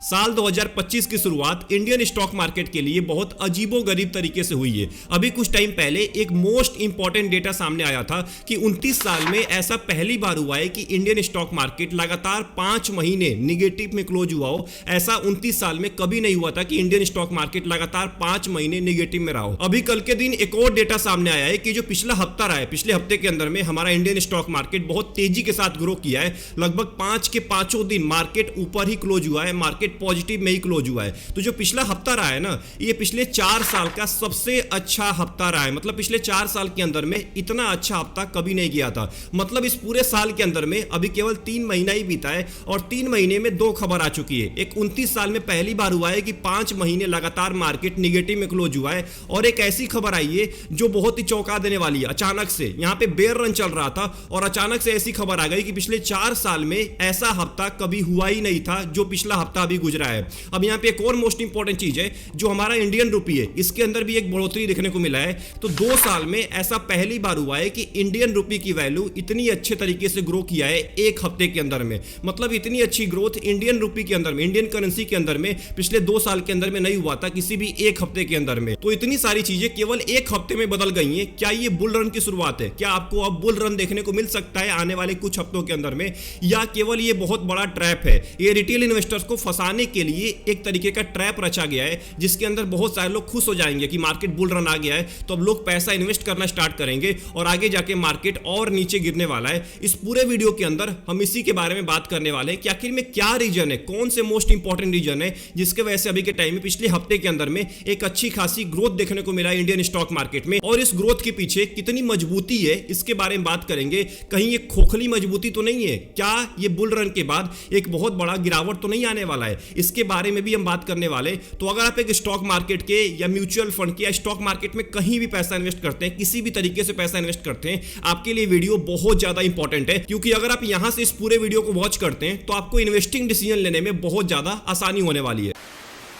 साल 2025 की शुरुआत इंडियन स्टॉक मार्केट के लिए बहुत अजीबोगरीब तरीके से हुई है। अभी कुछ टाइम पहले एक मोस्ट इंपॉर्टेंट डेटा सामने आया था कि 29 साल में ऐसा पहली बार हुआ है कि इंडियन स्टॉक मार्केट लगातार 5 महीने निगेटिव में क्लोज हुआ हो। ऐसा 29 साल में कभी नहीं हुआ था कि इंडियन स्टॉक मार्केट लगातार 5 महीने निगेटिव में रहा हो। अभी कल के दिन एक और डेटा सामने आया है कि जो पिछला हफ्ता रहा है, पिछले हफ्ते के अंदर में हमारा इंडियन स्टॉक मार्केट बहुत तेजी के साथ ग्रो किया है। लगभग 5 के पांचों दिन मार्केट ऊपर ही क्लोज हुआ है, मार्केट पॉजिटिव में ही क्लोज हुआ है। तो जो पिछला हफ्ता रहा है ना, ये पिछले 4 साल का सबसे अच्छा हफ्ता रहा है। मतलब पिछले 4 साल के अंदर में इतना अच्छा हफ्ता कभी नहीं गया था। मतलब इस पूरे साल के अंदर में अभी केवल 3 महीना ही बीता है और 3 महीने में 2 खबर आ चुकी है। एक 29 साल में पहली बार हुआ है कि 5 महीने लगातार मार्केट निगेटिव में क्लोज हुआ है और एक ऐसी खबर आई है जो बहुत ही चौंका देने वाली है। अचानक से यहां पे बेयर रन चल रहा था और अचानक से ऐसी खबर आ गई कि पिछले 4 साल में ऐसा हफ्ता कभी हुआ ही नहीं था जो पिछला हफ्ता अभी गुजरा है। अब यहां पे एक और मोस्ट इंपॉर्टेंट चीज है, जो हमारा इंडियन रुपी है, इसके अंदर भी एक बढ़ोतरी देखने को मिला है। तो 2 साल में ऐसा पहली बार हुआ है कि इंडियन रुपी की वैल्यू इतनी अच्छे तरीके से ग्रो किया है एक हफ्ते के अंदर में। मतलब इतनी अच्छी ग्रोथ इंडियन रुपी के अंदर में, इंडियन करेंसी के अंदर में पिछले 2 साल के अंदर में नहीं हुआ था किसी भी एक हफ्ते के अंदर में। तो इतनी सारी चीजें केवल एक हफ्ते में बदल गई हैं। क्या ये बुल रन की शुरुआत है? क्या आपको अब बुल रन देखने को मिल सकता है आने वाले कुछ हफ्तों के अंदर में, या केवल ये बहुत बड़ा ट्रैप है? ये रिटेल इन्वेस्टर्स को फंसाने के लिए एक तरीके का ट्रैप रचा गया है, जिसके अंदर बहुत सारे लोग खुश हो जाएंगे कि मार्केट बुल रन आ गया है, तो अब लोग पैसा इन्वेस्ट करना स्टार्ट करेंगे और आगे जाके मार्केट और नीचे गिरने वाला है। इस पूरे वीडियो के अंदर हम इसी के बारे में बात करने वाले हैं कि आखिर में क्या रीजन है, कौन से मोस्ट इंपॉर्टेंट रीजन है जिसके वजह से अभी के टाइम में पिछले हफ्ते के अंदर में एक अच्छी खासी ग्रोथ देखने को मिला इंडियन स्टॉक मार्केट में, और इस ग्रोथ के पीछे कितनी मजबूती है इसके बारे में बात करेंगे। कहीं ये खोखली मजबूती तो नहीं है? क्या ये बुल रन के बाद एक बहुत बड़ा गिरावट तो नहीं आने वाला है? इसके बारे में भी हम बात करने वाले। तो अगर आप एक स्टॉक मार्केट के या म्यूचुअल फंड के या स्टॉक मार्केट में कहीं भी पैसा इन्वेस्ट करते हैं, किसी भी तरीके से पैसा इन्वेस्ट करते हैं, आपके लिए वीडियो बहुत ज्यादा इंपॉर्टेंट है, क्योंकि अगर आप यहां से इस पूरे वीडियो को वॉच करते हैं तो आपको इन्वेस्टिंग डिसीजन लेने में बहुत ज्यादा आसानी होने वाली है।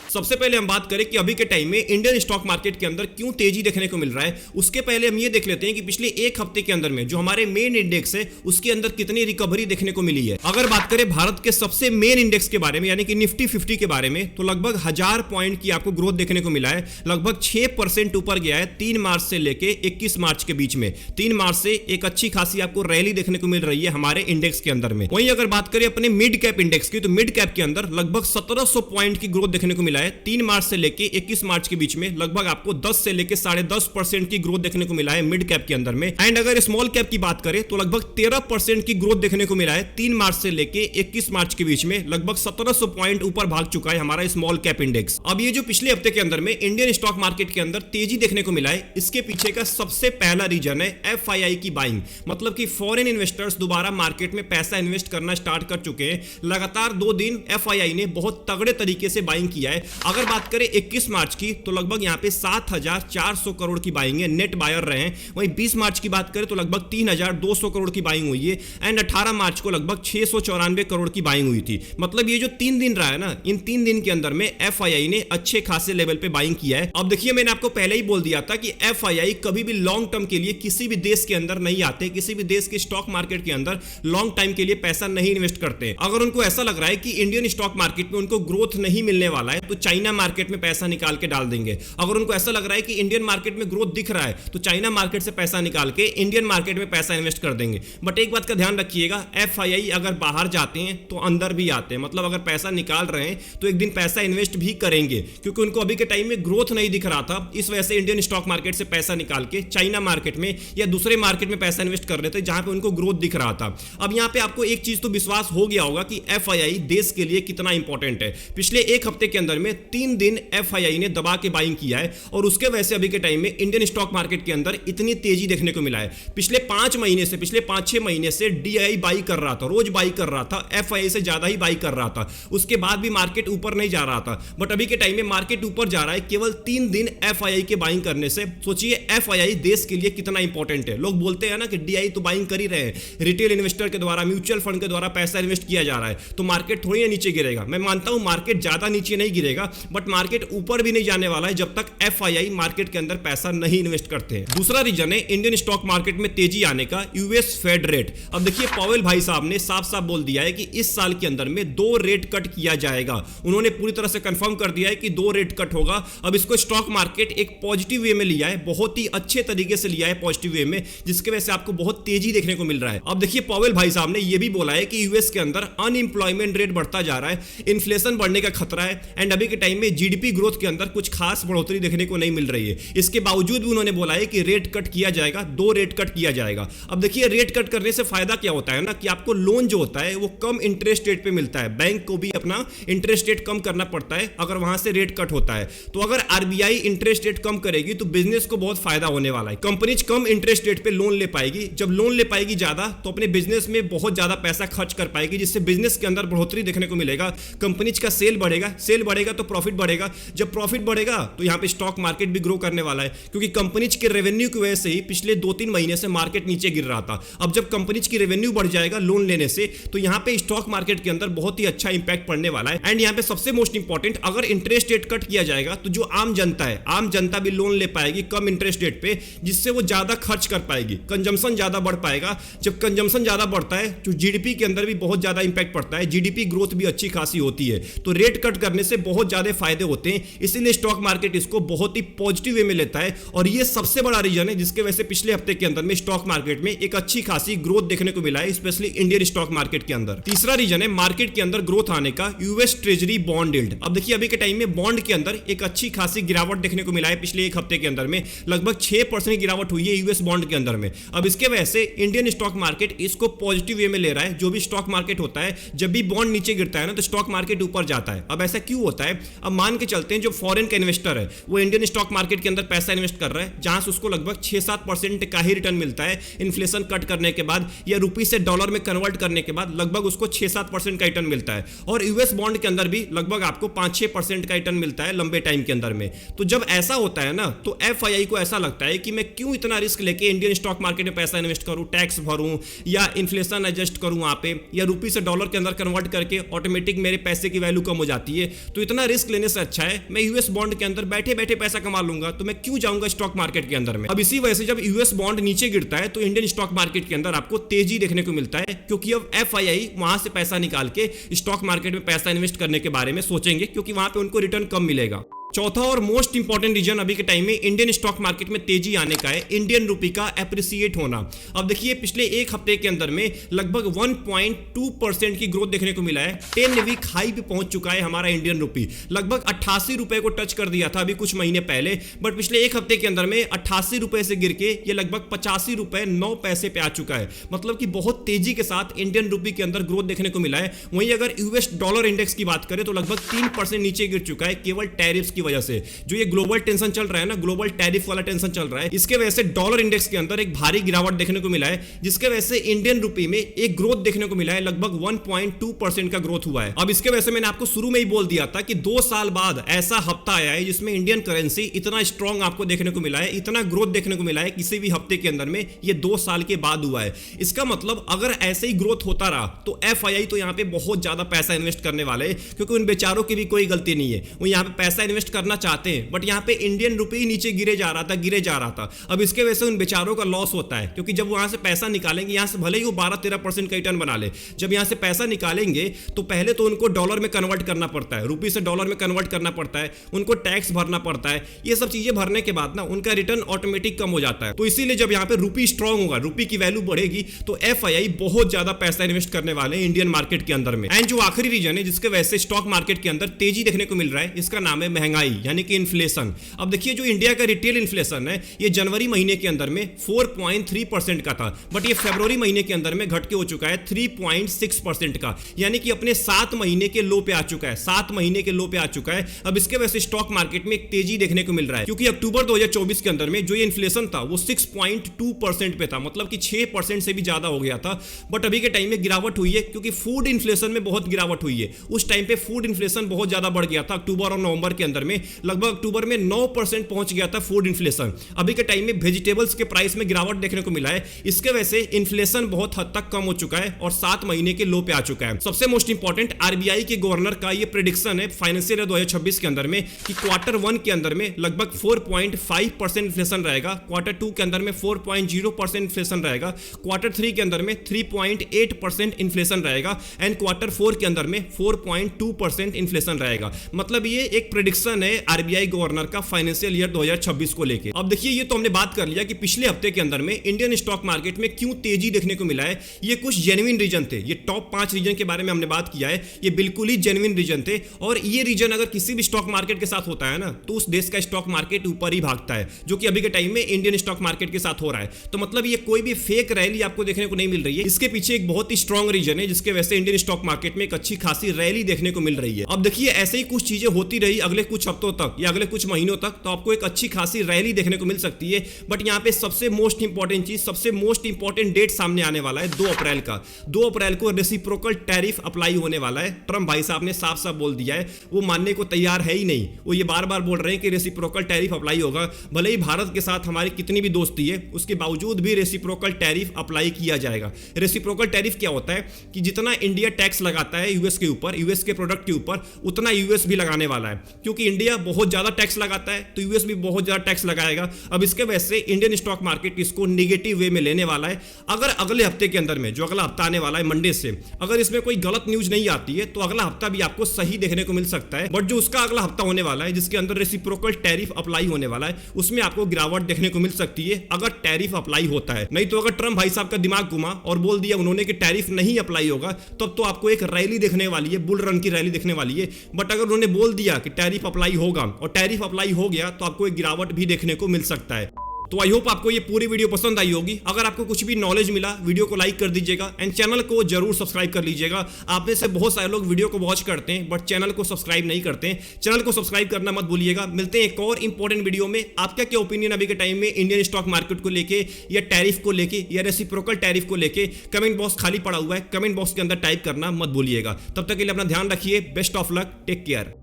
सबसे पहले हम बात करें कि अभी के टाइम में इंडियन स्टॉक मार्केट के अंदर क्यों तेजी देखने को मिल रहा है, उसके पहले हम ये देख लेते हैं कि पिछले एक हफ्ते के अंदर में जो हमारे मेन इंडेक्स है उसके अंदर कितनी रिकवरी देखने को मिली है। अगर बात करें भारत के सबसे मेन इंडेक्स के बारे में, यानी कि निफ्टी 50 के बारे में, तो लगभग 1000 पॉइंट की आपको ग्रोथ देखने को मिला है। लगभग 6% ऊपर गया है 3 मार्च से लेके 21 मार्च के बीच में। 3 मार्च से एक अच्छी खासी आपको रैली देखने को मिल रही है हमारे इंडेक्स के अंदर में। वहीं अगर बात करें अपने मिड कैप इंडेक्स की, तो मिड कैप के अंदर लगभग 1700 पॉइंट की ग्रोथ देखने को मिला है। 3 मार्च से लेके 21 मार्च के बीच में लगभग आपको 10 से लेके 10.5% की ग्रोथ देखने को मिला है मिड कैप के अंदर में। एंड अगर स्मॉल कैप की बात करें तो लगभग 13% की ग्रोथ देखने को मिला है 3 मार्च से लेके 21 मार्च के बीच में। लगभग 1700 पॉइंट ऊपर भाग चुका है हमारा स्मॉल कैप इंडेक्स। अब ये जो पिछले हफ्ते के अंदर में इंडियन स्टॉक मार्केट के अंदर तेजी देखने को मिला है, इसके पीछे का सबसे पहला रीजन है एफआईआई की बाइंग। मतलब कि फॉरेन इन्वेस्टर्स दोबारा मार्केट में पैसा इन्वेस्ट करना स्टार्ट कर चुके हैं। लगातार 2 दिन एफआईआई ने बहुत तगड़े तरीके से बाइंग किया है। अगर बात करें 21 मार्च की, तो लगभग यहां पे 7400 करोड़ की बाइंग है, नेट बायर रहे हैं। वहीं 20 मार्च की बात करें तो लगभग 3200 करोड़ की बाइंग हुई है। एंड 18 मार्च को लगभग 694 करोड़ की बाइंग हुई थी। मतलब ये जो 3 दिन रहा है ना, इन 3 दिन के अंदर में एफआईआई ने अच्छे खासे लेवल पे बाइंग किया है। अब देखिए, मैंने आपको पहले ही बोल दिया था कि एफआईआई कभी भी लॉन्ग टर्म के लिए किसी भी देश के अंदर नहीं आते, किसी भी देश के स्टॉक मार्केट के अंदर लॉन्ग टाइम के लिए पैसा नहीं इन्वेस्ट करते। अगर उनको ऐसा लग रहा है कि इंडियन स्टॉक मार्केट में उनको ग्रोथ नहीं मिलने वाला है, तो चाइना मार्केट में पैसा निकाल के डाल देंगे। अगर उनको ऐसा लग रहा है कि इंडियन मार्केट में ग्रोथ दिख रहा है, तो चाइना मार्केट से पैसा निकाल के इंडियन मार्केट में पैसा इन्वेस्ट कर देंगे। बट एक बात का ध्यान रखिएगा, एफआईआई अगर बाहर जाते हैं तो अंदर भी आते हैं। मतलब अगर पैसा निकाल रहे हैं तो एक दिन पैसा इन्वेस्ट भी करेंगे, क्योंकि उनको अभी के टाइम में ग्रोथ नहीं दिख रहा था। इस वजह से इंडियन स्टॉक मार्केट से पैसा निकाल के चाइना मार्केट में या दूसरे मार्केट में पैसा इन्वेस्ट कर रहे थे जहां पे उनको ग्रोथ दिख रहा था। अब यहां पे आपको एक चीज तो विश्वास हो गया होगा कि एफआईआई देश के लिए कितना इंपॉर्टेंट है। पिछले एक हफ्ते के अंदर में 3 दिन एफआईआई ने दबा के बाइंग किया है और उसके वजह से अभी के टाइम में इंडियन स्टॉक मार्केट के अंदर इतनी तेजी देखने को मिला है। पिछले 5 महीने से, पिछले 5-6 महीने से डीआई बाई कर रहा था, रोज बाई कर रहा था, एफआईआई से ज्यादा ही बाई कर रहा था। उसके बाद भी मार्केट ऊपर नहीं जा रहा था, बट अभी के टाइम में मार्केट ऊपर जा रहा है केवल 3 दिन एफआईआई के बाइंग करने से। सोचिए एफआईआई देश के लिए कितना इंपॉर्टेंट है। लोग बोलते हैं ना कि डीआई तो बाइंग कर ही रहे हैं, रिटेल इन्वेस्टर के द्वारा, म्यूचुअल फंड के द्वारा पैसा इन्वेस्ट किया जा रहा है, तो मार्केट थोड़ी नीचे गिरेगा। मैं मानता हूं मार्केट ज्यादा नीचे नहीं गिरेगा, मिलेगा, बट मार्केट ऊपर भी नहीं जाने वाला है जब तक एफआईआई मार्केट के अंदर पैसा नहीं इन्वेस्ट करते हैं। दूसरा रीजन है इंडियन स्टॉक मार्केट में तेजी आने का, यूएस फेड रेट। अब देखिए पॉवेल भाई साहब ने साफ साफ बोल दिया है कि इस साल के अंदर में 2 रेट कट किया जाएगा। उन्होंने पूरी तरह से कंफर्म कर दिया है कि 2 रेट कट होगा। अब इसको स्टॉक मार्केट एक पॉजिटिव वे में लिया है, बहुत ही अच्छे तरीके से लिया है पॉजिटिव वे में, जिसके वजह से आपको बहुत तेजी देखने को मिल रहा है। अब देखिए पॉवेल भाई साहब ने यह भी बोला है कि यूएस के अंदर अनएम्प्लॉयमेंट रेट बढ़ता जा रहा है, इन्फ्लेशन बढ़ने का खतरा है, एंड अभी के टाइम में जीडीपी ग्रोथ के अंदर कुछ खास बढ़ोतरी देखने को नहीं मिल रही है। इसके बावजूद भी उन्होंने बोला है कि रेट कट किया जाएगा, 2 रेट कट किया जाएगा। अब देखिए रेट कट करने से फायदा क्या होता है ना, कि आपको लोन जो होता है वो कम इंटरेस्ट रेट पे मिलता है। बैंक को भी अपना इंटरेस्ट रेट कम करना पड़ता है अगर वहां से रेट कट होता है। तो अगर आरबीआई इंटरेस्ट रेट कम करेगी तो बिजनेस को बहुत फायदा होने वाला है। कंपनीज कम इंटरेस्ट रेट पे लोन ले पाएगी, जब लोन ले पाएगी ज्यादा तो अपने बिजनेस में बहुत ज्यादा पैसा खर्च कर पाएगी, जिससे बिजनेस के अंदर बढ़ोतरी देखने को मिलेगा। कंपनीज का सेल बढ़ेगा तो प्रॉफिट बढ़ेगा, जब प्रॉफिट बढ़ेगा तो यहां पे स्टॉक मार्केट भी ग्रो करने वाला है, क्योंकि कंपनीज के रेवेन्यू की वजह से ही पिछले 2-3 महीने से मार्केट नीचे गिर रहा था। अब जब कंपनीज की रेवेन्यू बढ़ जाएगा लोन लेने से, तो यहां पे स्टॉक मार्केट के अंदर बहुत ही अच्छा इंपैक्ट पड़ने वाला है। एंड यहां पे सबसे मोस्ट इंपॉर्टेंट, अगर इंटरेस्ट रेट कट किया जाएगा तो जो आम जनता है, आम जनता भी लोन ले पाएगी कम इंटरेस्ट रेट पे, जिससे वो ज्यादा खर्च कर पाएगी, कंजम्पशन ज्यादा बढ़ पाएगा। जब कंजम्पशन ज्यादा बढ़ता है तो जीडीपी के अंदर भी बहुत ज्यादा इंपैक्ट पड़ता है, जीडीपी ग्रोथ भी अच्छी खासी होती है। तो रेट कट करने से बहुत ज्यादा फायदे होते हैं, इसीलिए स्टॉक मार्केट इसको बहुत ही पॉजिटिव वे में लेता है। और ये सबसे बड़ा रीजन है जिसके वजह से पिछले हफ्ते के अंदर में स्टॉक मार्केट में एक अच्छी खासी ग्रोथ देखने को मिला है, स्पेशली इंडियन स्टॉक मार्केट के अंदर। तीसरा रीजन है मार्केट के अंदर ग्रोथ आने का, यूएस ट्रेजरी बॉन्ड यील्ड। अब देखिए अभी के टाइम में बॉन्ड के अंदर एक अच्छी खासी गिरावट देखने को मिला है। पिछले एक हफ्ते के अंदर में लगभग 6% की गिरावट हुई है यूएस बॉन्ड के अंदर में। अब इसके वजह से इंडियन स्टॉक मार्केट इसको पॉजिटिव वे में ले रहा है। जो भी स्टॉक मार्केट होता है, जब भी बॉन्ड नीचे गिरता है ना तो स्टॉक मार्केट ऊपर जाता है। अब ऐसा क्यों होता है? अब मान के चलते हैं जो फॉरेन का इन्वेस्टर है वो इंडियन स्टॉक मार्केट के अंदर पैसा इन्वेस्ट कर रहा है, जहां से उसको लगभग 6-7% का ही रिटर्न मिलता है इन्फ्लेशन कट करने के बाद, या रुपये से डॉलर में कन्वर्ट करने के बाद लगभग उसको 6-7% का रिटर्न मिलता है। और यूएस बॉन्ड के अंदर भी लगभग आपको 5-6% का रिटर्न मिलता है लंबे टाइम के अंदर में। तो जब ऐसा होता है ना तो एफआईआई को ऐसा लगता है कि मैं क्यों इतना रिस्क लेके इंडियन स्टॉक मार्केट में पैसा इन्वेस्ट करूं, टैक्स भरूं या इन्फ्लेशन एडजस्ट करूं वहां पे, या रुपये से डॉलर के अंदर कन्वर्ट करके ऑटोमेटिक मेरे पैसे की वैल्यू कम हो जाती है। तो इतना रिस्क लेने से अच्छा है मैं यूएस बॉन्ड के अंदर बैठे बैठे पैसा कमा लूंगा, तो मैं क्यों जाऊंगा स्टॉक मार्केट के अंदर में। अब इसी वजह से जब यूएस बॉन्ड नीचे गिरता है तो इंडियन स्टॉक मार्केट के अंदर आपको तेजी देखने को मिलता है, क्योंकि अब एफआईआई वहां से पैसा निकाल के स्टॉक मार्केट में पैसा इन्वेस्ट करने के बारे में सोचेंगे, क्योंकि वहां पे उनको रिटर्न कम मिलेगा। चौथा और मोस्ट इंपॉर्टेंट रीजन अभी के टाइम में इंडियन स्टॉक मार्केट में तेजी आने का है, इंडियन रुपी का एप्रिसिएट होना। अब देखिए पिछले एक हफ्ते के अंदर में लगभग 1.2% की ग्रोथ देखने को मिला है। 10 वीक हाई पे पहुंच चुका है हमारा इंडियन रुपी, लगभग 88 रुपए को टच कर दिया था अभी कुछ महीने पहले, बट पिछले एक हफ्ते के अंदर में 88 रुपए से गिर के ये लगभग 85 रुपए 9 पैसे पे आ चुका है। मतलब कि बहुत तेजी के साथ इंडियन रुपी के अंदर ग्रोथ देखने को मिला है। वहीं अगर यूएस डॉलर इंडेक्स की बात करें तो लगभग 3% नीचे गिर चुका है, केवल टैरिफ्स की वजह से। जो ये ग्लोबल टेंशन चल रहा है ना, ग्लोबल टैरिफ वाला टेंशन चल रहा है, इसके वजह से डॉलर इंडेक्स के अंदर एक भारी गिरावट देखने को मिला है, जिसके वजह से इंडियन रुपी में एक ग्रोथ देखने को मिला है, लगभग 1.2% का ग्रोथ हुआ है। अब इसके वजह से मैंने आपको शुरू में ही बोल दिया था कि 2 साल बाद ऐसा हफ्ता आया है जिसमें इंडियन करेंसी इतना स्ट्रॉन्ग आपको देखने को मिला है, इतना ग्रोथ देखने को मिला है किसी भी हफ्ते के अंदर में, ये 2 साल के बाद हुआ है। इसका मतलब अगर ऐसे ही ग्रोथ होता रहा तो एफआईआई तो यहां पे बहुत ज्यादा पैसा इन्वेस्ट करने वाले हैं, क्योंकि उन बेचारों की भी कोई गलती नहीं है, वो यहां पे पैसा इन्वेस्ट करना चाहते हैं, बट यहां पे इंडियन रुपये नीचे गिरे जा रहा था। अब इसके वजह से उन बेचारों का लॉस होता है, क्योंकि जब वहां से पैसा निकालेंगे, यहां से भले ही वो 12-13% का रिटर्न बना ले, जब यहां से पैसा निकालेंगे तो पहले तो उनको डॉलर में कन्वर्ट करना पड़ता है, रुपये से डॉलर में कन्वर्ट करना पड़ता है, उनको टैक्स भरना पड़ता है। ये सब चीजें भरने के बाद ना उनका रिटर्न ऑटोमेटिक कम हो जाता है। तो इसीलिए जब यहां पे रुपये स्ट्रांग होगा, रुपये की वैल्यू बढ़ेगी, तो एफआईआई बहुत ज्यादा पैसा इन्वेस्ट करने वाले हैं इंडियन मार्केट के अंदर में। एंड जो आखिरी रीजन है जिसके वजह से स्टॉक मार्केट के अंदर तेजी देखने को मिल रहा है, इसका नाम है महंगाई, यानी कि इन्फ्लेशन। अब देखिए जो इंडिया का रिटेल इन्फ्लेशन है ये जनवरी महीने के अंदर में 4.3% का था, बट ये फरवरी महीने के अंदर में घट के हो चुका है 3.6% का, यानी कि अपने 7 महीने के लो पे आ चुका है, 7 महीने के लो पे आ चुका है। अब इसके वजह से स्टॉक मार्केट में एक तेजी देखने को मिल रहा है, क्योंकि अक्टूबर 2024 के अंदर में जो ये इन्फ्लेशन था वो 6.2% पे था, मतलब कि 6% से भी ज्यादा हो गया था। बट अभी के टाइम में गिरावट हुई है, क्योंकि फूड इन्फ्लेशन में बहुत गिरावट हुई है। उस टाइम पे फूड इन्फ्लेशन बहुत ज्यादा बढ़ गया था अक्टूबर और नवंबर के अंदर में लगभग अक्टूबर में 9% पहुंच गया था फूड इन्फ्लेशन। अभी के टाइम में वेजिटेबल्स के प्राइस में गिरावट देखने को मिला है। इसके वजह से इन्फ्लेशन बहुत हद तक कम हो चुका है और 7 महीने के लो पे आ चुका है। सबसे मोस्ट इंपॉर्टेंट आरबीआई के गवर्नर का ये प्रेडिक्शन है फाइनेंशियल ईयर 2026 के अंदर में कि क्वार्टर 1 के अंदर में लगभग 4.5% इन्फ्लेशन रहेगा, क्वार्टर 2 के अंदर में 4.0% इन्फ्लेशन रहेगा, क्वार्टर 3 के अंदर में 3.8% इन्फ्लेशन रहेगा एंड क्वार्टर 4 के अंदर में 4.2% इन्फ्लेशन रहेगा। मतलब ये एक प्रेडिक्शन है आरबीआई गवर्नर का फाइनेंशियल ईयर 2026 को लेके। अब देखिए ये तो हमने बात कर लिया कि पिछले हफ्ते के अंदर में इंडियन स्टॉक मार्केट में क्यों तेजी देखने को मिला है। ये कुछ जेन्युइन रीजन थे। ये टॉप 5 रीजन के बारे में हमने बात किया है, ये बिल्कुल ही जेन्युइन रीजन थे और ये रीजन अगर किसी भी स्टॉक मार्केट के साथ होता है ना तो उस देश का स्टॉक मार्केट ऊपर ही भागता है, जो कि अभी के टाइम में इंडियन स्टॉक मार्केट के साथ हो रहा है। तो मतलब ये कोई भी फेक रैली आपको देखने को नहीं मिल रही है, इसके पीछे एक बहुत ही स्ट्रॉन्ग रीजन है जिसके वजह से इंडियन स्टॉक मार्केट में एक अच्छी खासी रैली देखने को मिल रही है। अब देखिए ऐसे ही कुछ चीजें होती रही अगले कुछ हफ्तों तक या अगले कुछ महीनों तक तो आपको एक अच्छी खासी रैली देखने को मिल सकती है। बट यहाँ पे सबसे मोस्ट इंपॉर्टेंट चीज, सबसे मोस्ट इंपॉर्टेंट डेट सामने आने वाला है 2 अप्रैल का। 2 अप्रैल को रेसिप्रोकल टैरिफ अप्लाई होने वाला है। ट्रम्प भाई साहब ने साफ साफ बोल दिया है, वो मानने को तैयार है ही नहीं। वो ये बार बार बोल रहे हैं कि रेसिप्रोकल टैरिफ अप्लाई होगा। भले ही भारत के साथ हमारी कितनी भी दोस्ती है उसके बावजूद भी रेसिप्रोकल टैरिफ अप्लाई किया जाएगा। रेसिप्रोकल टैरिफ क्या होता है कि जितना इंडिया टैक्स लगाता है यूएस के ऊपर, यूएस के प्रोडक्ट के ऊपर, उतना यूएस भी लगाने वाला है। क्योंकि इंडिया बहुत ज्यादा टैक्स लगाता है तो यूएस भी बहुत ज्यादा टैक्स लगाएगा। अब इसके वजह से इंडियन स्टॉक मार्केट इसको नेगेटिव वे में लेने वाला है। अगर अगले हफ्ते के अंदर में, जो अगला हफ्ता आने वाला है मंडे से, अगर इसमें कोई गलत न्यूज नहीं आती है तो अगला हफ्ता भी आपको सही देखने को मिल सकता है। बट जो उसका अगला हफ्ता होने वाला है जिसके अंदर रेसिप्रोकल टैरिफ अप्लाई होने वाला है उसमें आपको गिरावट देखने को मिल सकती है अगर टैरिफ अप्लाई होता है। नहीं तो अगर ट्रम्प भाई साहब का दिमाग घुमा और बोल दिया उन्होंने कि टैरिफ नहीं अप्लाई होगा तब तो आपको एक रैली देखने वाली है, बुल रन की रैली देखने वाली है। बट अगर उन्होंने बोल दिया कि टैरिफ अप्लाई होगा और टैरिफ अप्लाई हो गया तो आपको एक गिरावट भी देखने को मिल सकता है। तो आई होप आपको ये पूरी वीडियो पसंद आई होगी। अगर आपको कुछ भी नॉलेज मिला वीडियो को लाइक कर दीजिएगा एंड चैनल को जरूर सब्सक्राइब कर लीजिएगा। आप में से बहुत सारे लोग वीडियो को वॉच करते हैं बट चैनल को सब्सक्राइब नहीं करते हैं। चैनल को सब्सक्राइब करना मत भूलिएगा। मिलते हैं एक और इंपॉर्टेंट वीडियो में। आपका क्या ओपिनियन अभी के टाइम में इंडियन स्टॉक मार्केट को लेके या टैरिफ को लेके या रेसिप्रोकल टैरिफ को लेके, कमेंट बॉक्स खाली पड़ा हुआ है, कमेंट बॉक्स के अंदर टाइप करना मत भूलिएगा। तब तक के लिए अपना ध्यान रखिए। Best of luck, take care.